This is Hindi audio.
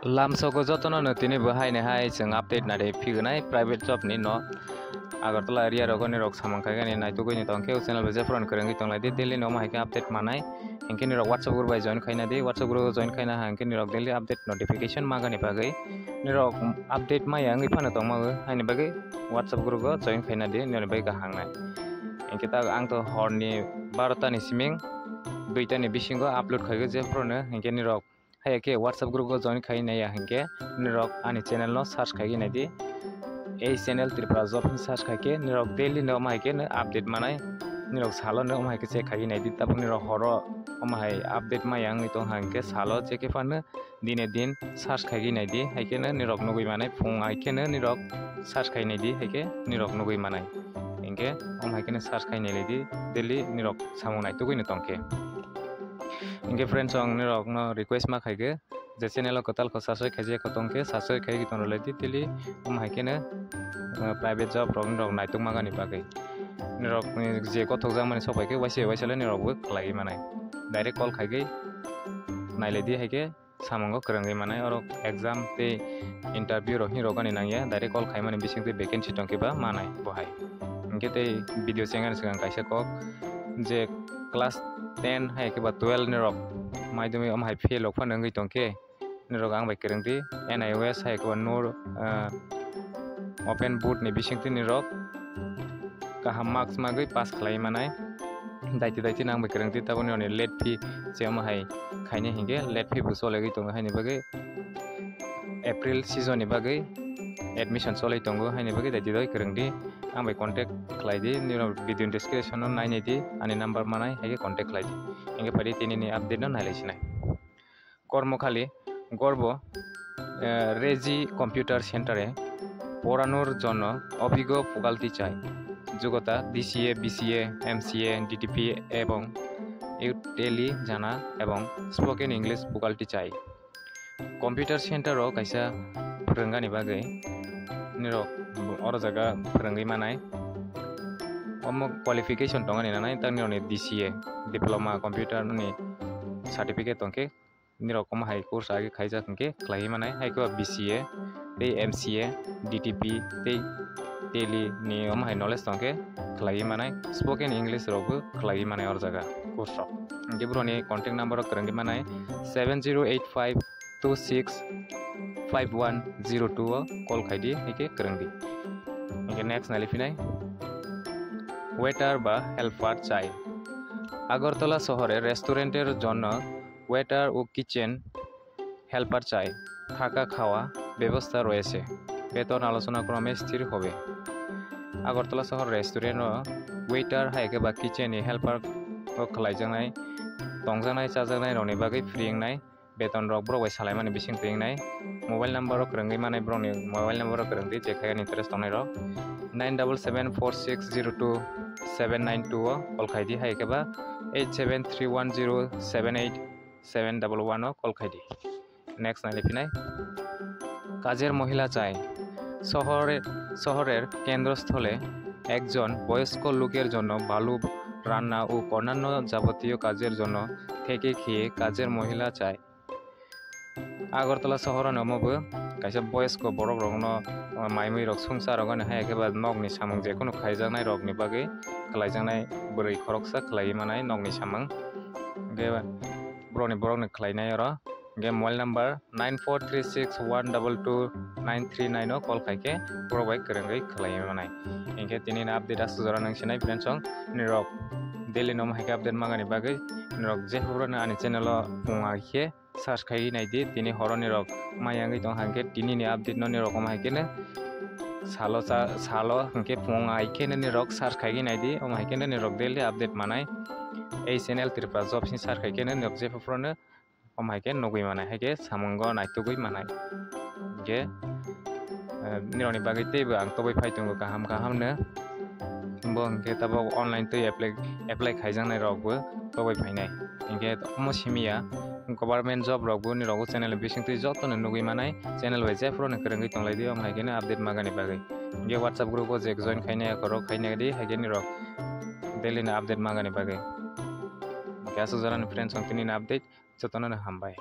लामसोको जतन तिनी बहायने हाय जों अपडेट नारे फिगनाय प्राइवेट जॉब नि न आगरतला एरिया रगनि रक सामंखायगानि नायतुगैनि तंखे चैनल बेजे फ्रन करंगि तंलायदि डेली नो माहिके अपडेट मानाय इनके रक WhatsApp ग्रुप बाय जॉइन खायना दि WhatsApp ग्रुप जॉइन खायना हा इनके रक डेली अपडेट नोटिफिकेशन मागानि बागै निरक अपडेट माया आंगि फानो तंमागो हायनि बागै WhatsApp ग्रुप जॉइन खायना दि निरक बाय गाहांनाय इनके ता आं तो हरनि 12 नि सिमिं 2 नि बिसिंगो अपलोड खायगो जे फ्रनो इनके निरक हाय के WhatsApp ग्रुप जॉइन खायनाया हिंके निरक आनि चैनल नो सर्च खायगिनाय दि ए चैनल त्रिपुरा जॉब नि सर्च खायके निरक डेली नो माहिके न अपडेट मानाय निरक सालो नो माहिके चेक खायगिनाय दि तब निरक हरो माहाय अपडेट माया आंनि तो हांके सालो चेके फानो दिने दिन सर्च खायगिनाय दि हायके न निरक नुगै मानाय फुं आइके न निरक सर्च खायनाय दि हायके निरक नुगै मानाय इनके हायके न सर्च खायनाय दि डेली निरक सामंनाय तुगैनो तंके इनके फ्रेंड्स आं निरक न रिक्वेस्ट मा खायगे जे चैनल कताल को सासय खायजे कतंके सासय खायगि तनलायदि डेली हायके न प्राइवेट जॉब रक नायतुक मागानि बागै निरक जे कथक जामानि सबायके वाइसे निरकबो खलाय मानाय डाइरेक्ट कॉल खायगै नायलायदि हायके सामंगो करंगै मानाय और एग्जाम ते इंटरव्यू रहि रगानि नांगिया डाइरेक्ट कॉल खायमानि बिसिंते वैकेंसी तंकेबा मानाय बहाय इनके ते वीडियो सेंगानि सिगां कायसे कक जे क्लास 10 हायके बा 12 निरक मायदुमि हाय फेल फानंगै तंके निरक आं बाय करंदि NIOS हायके बा नोर ओपन बोर्ड नि बिसिंते निरक गाहाम मार्क्स मागै पास खालाय मानाय दाइति नांबाय करंदि ताबनि अने लेट फी जे हाय खायने हिंगे लेट फी बुसोलायगै तंग हायनि बागै एप्रिल सीजन नि बागै एडमिशन सोलाय तंग हायनि बागै दाइति करंदि आं bye contact खालायदि निरक video description no नायनायदि आनि नम्बर मानाय हायके कांटेक्ट खालायदि इंगे फारि तिनिनि अपडेट नो नायलायसिनाय कर्मखाली गर्व रेजी कम्पिउटार सेंटारे পড়ানোর জন্য অভিজ্ঞ ফ্যাকাল্টি চাই যোগ্যতা DCA BCA MCA DTP এবং টেলি জানা এবং স্পোকেন ইংলিশ ফ্যাকাল্টি চাই কম্পিউটার সেন্টারও কাইসা फोरोंगानि बागै निरक अर जागा फोरोंगै मानाय अमक क्वालिफिकेशन दंगानि नानाय तांनि DCA डिप्लोमा कम्पिउटार नि सर्टिफिकेट तंके निरक हाय कोर्स आगे खायजा तंके खलाय मानाय हायको BCA ते MCA DTP ते टेली नि हाय नलेज तंके खलाय मानाय स्पोकेन इंग्लिश रावबो खलाय मानाय और जागा कोर्स इनके ब्रोनि कांटेक्ट नम्बर करंगि मानाय 7085265102 कॉल खायदि हायके करंगि इनके नेक्स्ट नालिफिनाय ওয়েটার বা হেল্পার চাই আগরতলা শহরে রেস্টুরেন্টের জন্য ওয়েটার ও কিচেন হেল্পার চাই থাকা খাওয়া ব্যবস্থা রয়েছে বেতন আলোচনা ক্রমে স্থির হবে আগরতলা শহর রেস্টুরেন্ট ওয়েটার হাইকে বা কিচেন হেল্পার খালাयजानाय तंजानाय चाजानाय रनि बागै फ्रिंनाय बेतन रक ब्रबाय सालायमानि बिसिं फ्रिंनाय मोबाइल नम्बर करंगै माने ब्रनि मोबाइल नम्बर करंगै जेखायनि इंटरेस्ट दंनाय रक 9774602792 कॉल खायदि हायकेबा 8731078711 कॉल खायदि नेक्स्ट नायफिनाय কাজের মহিলা চাই শহরের কেন্দ্রস্থলে একজন বয়স্ক লোকের জন্য ভালো রান্না ও অন্যান্য যাবতীয় কাজের জন্য থেকে খেয়ে কাজের মহিলা চাই আগরতলা শহর নমবো কাইসা বয়স্ক বড় রগনো মাইमै रक संसार रगने हायकेबा नगनि सामं जेखुनु खायजानाय रगनि बागै खालायजानाय बोरै खरकसा खालाय मानाय नगनि सामं गे ब्रनि बरगनि खालायनाय र गे मोबाइल नम्बर 9436122939 कॉल खायके प्रोवाइड करंगै खालाय मानाय इनके तिनिना update आसुजरा नंसिनाय friends निरक daily no माहिके update मागानि बागै निरक जे हरनो आनि चैनल पुंगाखे सर्च खायगिनाय दि तिनि हरो निरक मायांगै दं हांके तिनिनि अपडेट नो निरक माहिके न सालो हांके पुंग आइके न निरक सर्च खायगिनाय दि माहिके न निरक डेली अपडेट मानाय ए चैनल त्रिपुरा जॉब नि सर्च खायके न निरक जे फ्रनो माहिके नगै मानाय हायके सामंगो नायतुगै मानाय के निरनि बागै तेबो आं तबै फायतुंगो गाहामनो बंके तब ऑनलाइन तो एप्लाई खायजानाय रकबो तबै फायनाय इनके मसिमिया गवर्नमेंट जॉब रकबो निरगो चैनल बिसिंते जतन नुगै मानाय चैनल बाय जेफ्रनो करंगै तंलायदि हायकेनो अपडेट मागानि बागै इनके WhatsApp ग्रुप को जे जॉइन खायनाय करो खायनायदि हायके निरक डेली ना अपडेट मागानि बागै ग्यास जरानि फ्रेंड्स अंतिनि अपडेट जतन हामबाय।